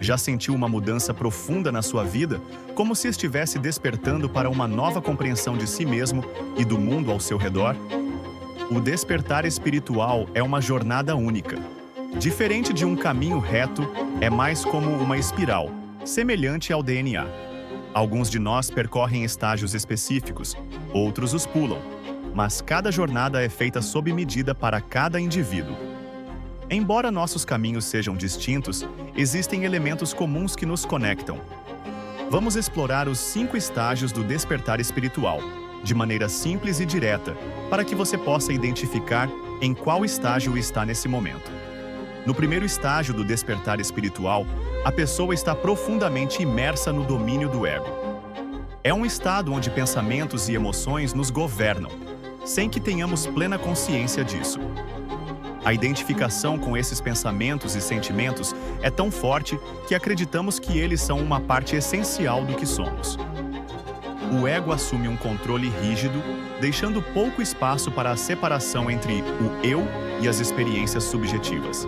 Já sentiu uma mudança profunda na sua vida, como se estivesse despertando para uma nova compreensão de si mesmo e do mundo ao seu redor? O despertar espiritual é uma jornada única. Diferente de um caminho reto, é mais como uma espiral, semelhante ao DNA. Alguns de nós percorrem estágios específicos, outros os pulam, mas cada jornada é feita sob medida para cada indivíduo. Embora nossos caminhos sejam distintos, existem elementos comuns que nos conectam. Vamos explorar os 5 estágios do despertar espiritual, de maneira simples e direta, para que você possa identificar em qual estágio está nesse momento. No primeiro estágio do despertar espiritual, a pessoa está profundamente imersa no domínio do ego. É um estado onde pensamentos e emoções nos governam, sem que tenhamos plena consciência disso. A identificação com esses pensamentos e sentimentos é tão forte que acreditamos que eles são uma parte essencial do que somos. O ego assume um controle rígido, deixando pouco espaço para a separação entre o eu e as experiências subjetivas.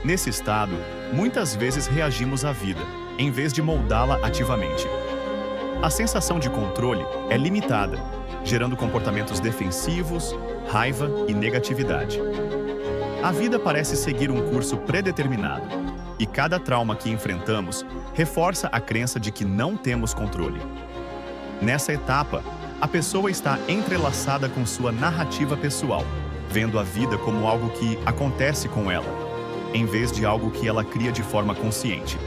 Nesse estado, muitas vezes reagimos à vida, em vez de moldá-la ativamente. A sensação de controle é limitada, gerando comportamentos defensivos, raiva e negatividade. A vida parece seguir um curso predeterminado, e cada trauma que enfrentamos reforça a crença de que não temos controle. Nessa etapa, a pessoa está entrelaçada com sua narrativa pessoal, vendo a vida como algo que acontece com ela, em vez de algo que ela cria de forma consciente.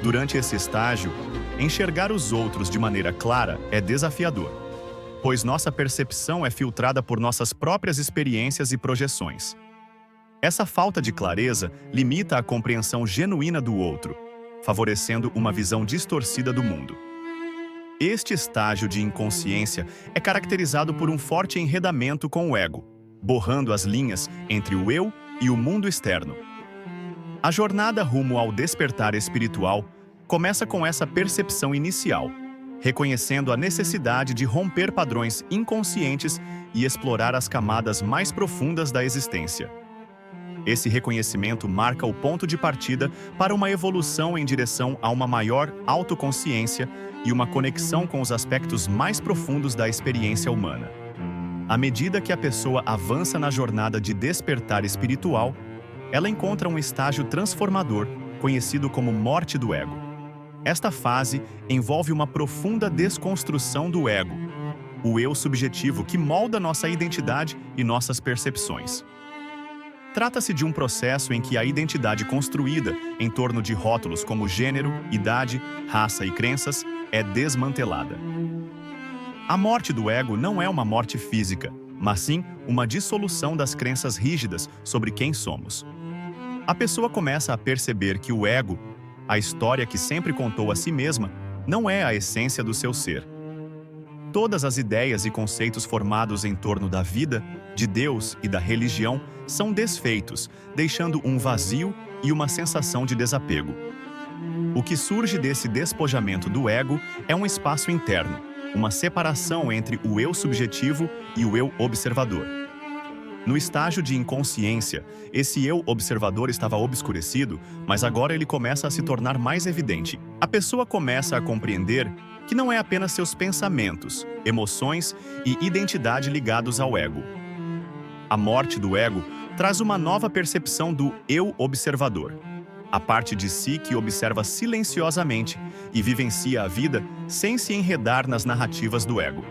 Durante esse estágio, enxergar os outros de maneira clara é desafiador, pois nossa percepção é filtrada por nossas próprias experiências e projeções. Essa falta de clareza limita a compreensão genuína do outro, favorecendo uma visão distorcida do mundo. Este estágio de inconsciência é caracterizado por um forte enredamento com o ego, borrando as linhas entre o eu e o mundo externo. A jornada rumo ao despertar espiritual começa com essa percepção inicial, reconhecendo a necessidade de romper padrões inconscientes e explorar as camadas mais profundas da existência. Esse reconhecimento marca o ponto de partida para uma evolução em direção a uma maior autoconsciência e uma conexão com os aspectos mais profundos da experiência humana. À medida que a pessoa avança na jornada de despertar espiritual, ela encontra um estágio transformador, conhecido como morte do ego. Esta fase envolve uma profunda desconstrução do ego, o eu subjetivo que molda nossa identidade e nossas percepções. Trata-se de um processo em que a identidade construída em torno de rótulos como gênero, idade, raça e crenças é desmantelada. A morte do ego não é uma morte física, mas sim uma dissolução das crenças rígidas sobre quem somos. A pessoa começa a perceber que o ego, a história que sempre contou a si mesma, não é a essência do seu ser. Todas as ideias e conceitos formados em torno da vida, de Deus e da religião são desfeitos, deixando um vazio e uma sensação de desapego. O que surge desse despojamento do ego é um espaço interno, uma separação entre o eu subjetivo e o eu observador. No estágio de inconsciência, esse eu observador estava obscurecido, mas agora ele começa a se tornar mais evidente. A pessoa começa a compreender que não é apenas seus pensamentos, emoções e identidade ligados ao ego. A morte do ego traz uma nova percepção do eu observador, a parte de si que observa silenciosamente e vivencia a vida sem se enredar nas narrativas do ego.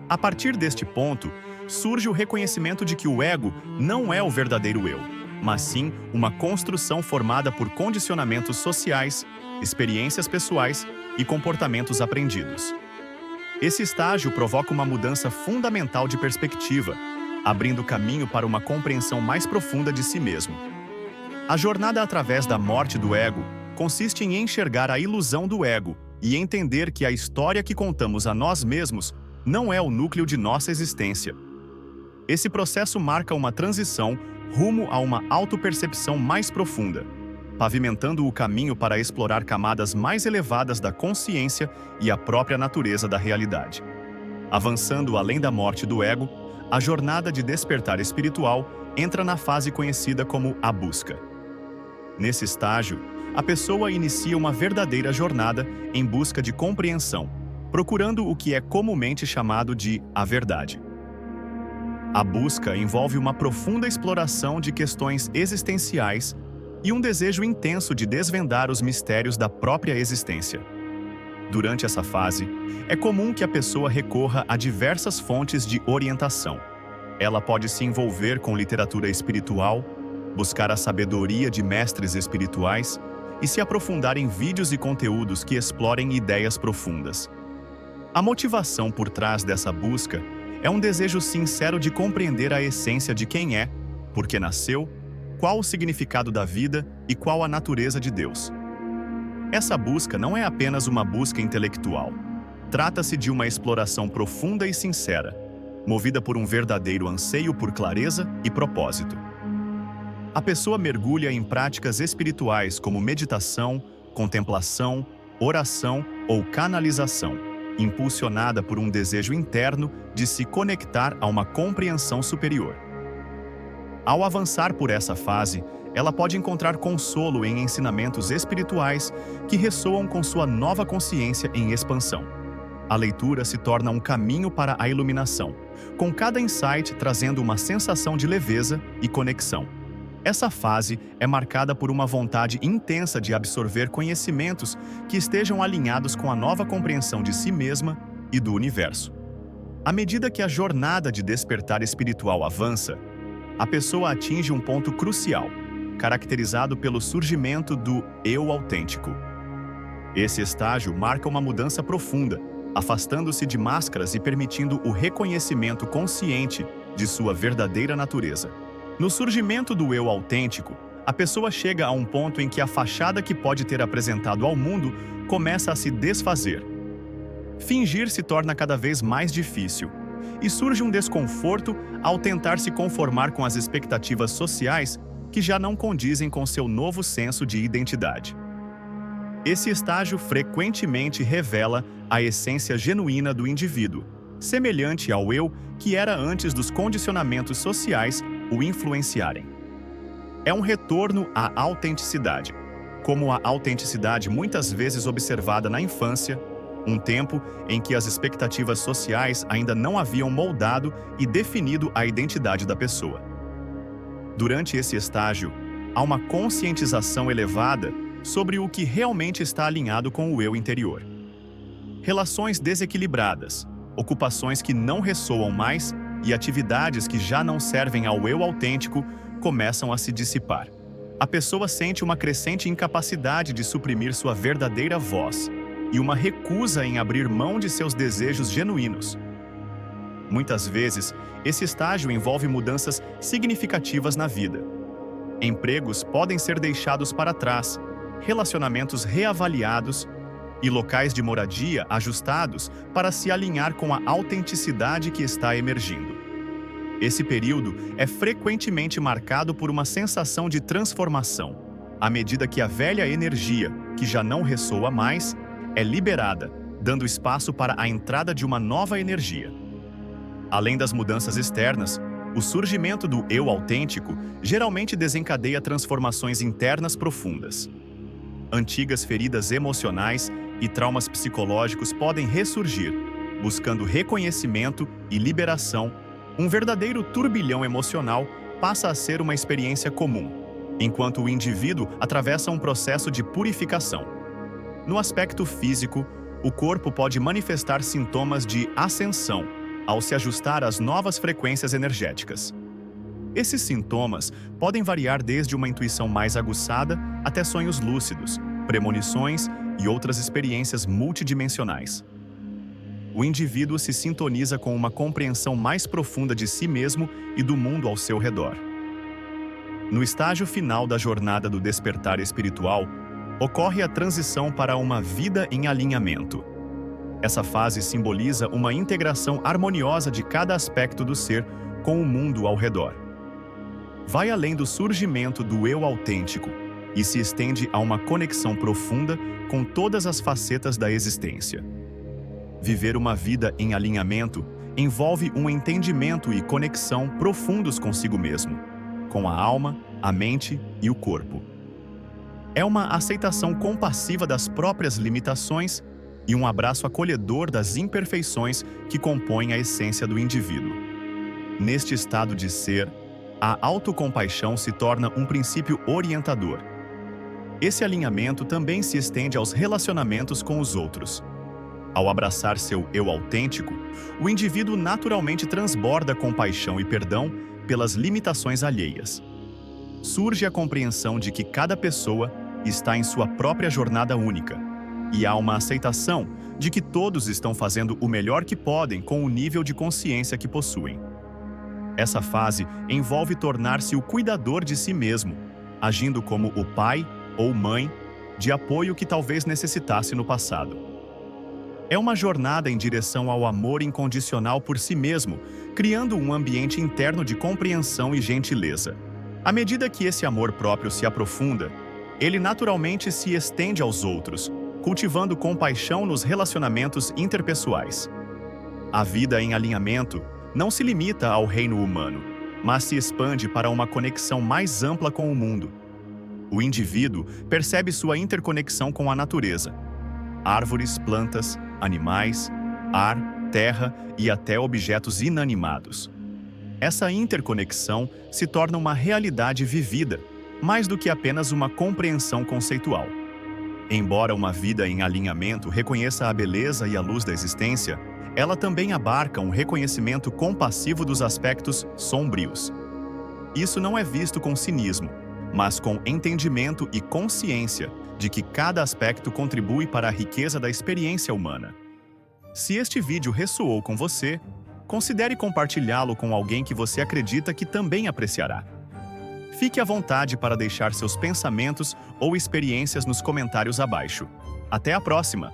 A partir deste ponto, surge o reconhecimento de que o ego não é o verdadeiro eu, mas sim uma construção formada por condicionamentos sociais, experiências pessoais e comportamentos aprendidos. Esse estágio provoca uma mudança fundamental de perspectiva, abrindo caminho para uma compreensão mais profunda de si mesmo. A jornada através da morte do ego consiste em enxergar a ilusão do ego e entender que a história que contamos a nós mesmos não é o núcleo de nossa existência. Esse processo marca uma transição rumo a uma autopercepção mais profunda, pavimentando o caminho para explorar camadas mais elevadas da consciência e a própria natureza da realidade. Avançando além da morte do ego, a jornada de despertar espiritual entra na fase conhecida como a busca. Nesse estágio, a pessoa inicia uma verdadeira jornada em busca de compreensão, procurando o que é comumente chamado de a verdade. A busca envolve uma profunda exploração de questões existenciais e um desejo intenso de desvendar os mistérios da própria existência. Durante essa fase, é comum que a pessoa recorra a diversas fontes de orientação. Ela pode se envolver com literatura espiritual, buscar a sabedoria de mestres espirituais e se aprofundar em vídeos e conteúdos que explorem ideias profundas. A motivação por trás dessa busca é um desejo sincero de compreender a essência de quem é, por que nasceu, qual o significado da vida e qual a natureza de Deus. Essa busca não é apenas uma busca intelectual. Trata-se de uma exploração profunda e sincera, movida por um verdadeiro anseio por clareza e propósito. A pessoa mergulha em práticas espirituais como meditação, contemplação, oração ou canalização, impulsionada por um desejo interno de se conectar a uma compreensão superior. Ao avançar por essa fase, ela pode encontrar consolo em ensinamentos espirituais que ressoam com sua nova consciência em expansão. A leitura se torna um caminho para a iluminação, com cada insight trazendo uma sensação de leveza e conexão. Essa fase é marcada por uma vontade intensa de absorver conhecimentos que estejam alinhados com a nova compreensão de si mesma e do universo. À medida que a jornada de despertar espiritual avança, a pessoa atinge um ponto crucial, caracterizado pelo surgimento do eu autêntico. Esse estágio marca uma mudança profunda, afastando-se de máscaras e permitindo o reconhecimento consciente de sua verdadeira natureza. No surgimento do eu autêntico, a pessoa chega a um ponto em que a fachada que pode ter apresentado ao mundo começa a se desfazer. Fingir se torna cada vez mais difícil, e surge um desconforto ao tentar se conformar com as expectativas sociais que já não condizem com seu novo senso de identidade. Esse estágio frequentemente revela a essência genuína do indivíduo, semelhante ao eu que era antes dos condicionamentos sociais o influenciarem. É um retorno à autenticidade, como a autenticidade muitas vezes observada na infância, um tempo em que as expectativas sociais ainda não haviam moldado e definido a identidade da pessoa. Durante esse estágio, há uma conscientização elevada sobre o que realmente está alinhado com o eu interior. Relações desequilibradas, ocupações que não ressoam mais e atividades que já não servem ao eu autêntico começam a se dissipar. A pessoa sente uma crescente incapacidade de suprimir sua verdadeira voz e uma recusa em abrir mão de seus desejos genuínos. Muitas vezes, esse estágio envolve mudanças significativas na vida. Empregos podem ser deixados para trás, relacionamentos reavaliados e locais de moradia ajustados para se alinhar com a autenticidade que está emergindo. Esse período é frequentemente marcado por uma sensação de transformação, à medida que a velha energia, que já não ressoa mais, é liberada, dando espaço para a entrada de uma nova energia. Além das mudanças externas, o surgimento do eu autêntico geralmente desencadeia transformações internas profundas. Antigas feridas emocionais e traumas psicológicos podem ressurgir, buscando reconhecimento e liberação. Um verdadeiro turbilhão emocional passa a ser uma experiência comum, enquanto o indivíduo atravessa um processo de purificação. No aspecto físico, o corpo pode manifestar sintomas de ascensão ao se ajustar às novas frequências energéticas. Esses sintomas podem variar desde uma intuição mais aguçada até sonhos lúcidos, premonições e outras experiências multidimensionais. O indivíduo se sintoniza com uma compreensão mais profunda de si mesmo e do mundo ao seu redor. No estágio final da jornada do despertar espiritual, ocorre a transição para uma vida em alinhamento. Essa fase simboliza uma integração harmoniosa de cada aspecto do ser com o mundo ao redor. Vai além do surgimento do eu autêntico e se estende a uma conexão profunda com todas as facetas da existência. Viver uma vida em alinhamento envolve um entendimento e conexão profundos consigo mesmo, com a alma, a mente e o corpo. É uma aceitação compassiva das próprias limitações e um abraço acolhedor das imperfeições que compõem a essência do indivíduo. Neste estado de ser, a autocompaixão se torna um princípio orientador. Esse alinhamento também se estende aos relacionamentos com os outros. Ao abraçar seu eu autêntico, o indivíduo naturalmente transborda compaixão e perdão pelas limitações alheias. Surge a compreensão de que cada pessoa está em sua própria jornada única, e há uma aceitação de que todos estão fazendo o melhor que podem com o nível de consciência que possuem. Essa fase envolve tornar-se o cuidador de si mesmo, agindo como o pai ou mãe de apoio que talvez necessitasse no passado. É uma jornada em direção ao amor incondicional por si mesmo, criando um ambiente interno de compreensão e gentileza. À medida que esse amor próprio se aprofunda, ele naturalmente se estende aos outros, cultivando compaixão nos relacionamentos interpessoais. A vida em alinhamento não se limita ao reino humano, mas se expande para uma conexão mais ampla com o mundo. O indivíduo percebe sua interconexão com a natureza. Árvores, plantas, animais, ar, terra e até objetos inanimados. Essa interconexão se torna uma realidade vivida, mais do que apenas uma compreensão conceitual. Embora uma vida em alinhamento reconheça a beleza e a luz da existência, ela também abarca um reconhecimento compassivo dos aspectos sombrios. Isso não é visto com cinismo, mas com entendimento e consciência de que cada aspecto contribui para a riqueza da experiência humana. Se este vídeo ressoou com você, considere compartilhá-lo com alguém que você acredita que também apreciará. Fique à vontade para deixar seus pensamentos ou experiências nos comentários abaixo. Até a próxima!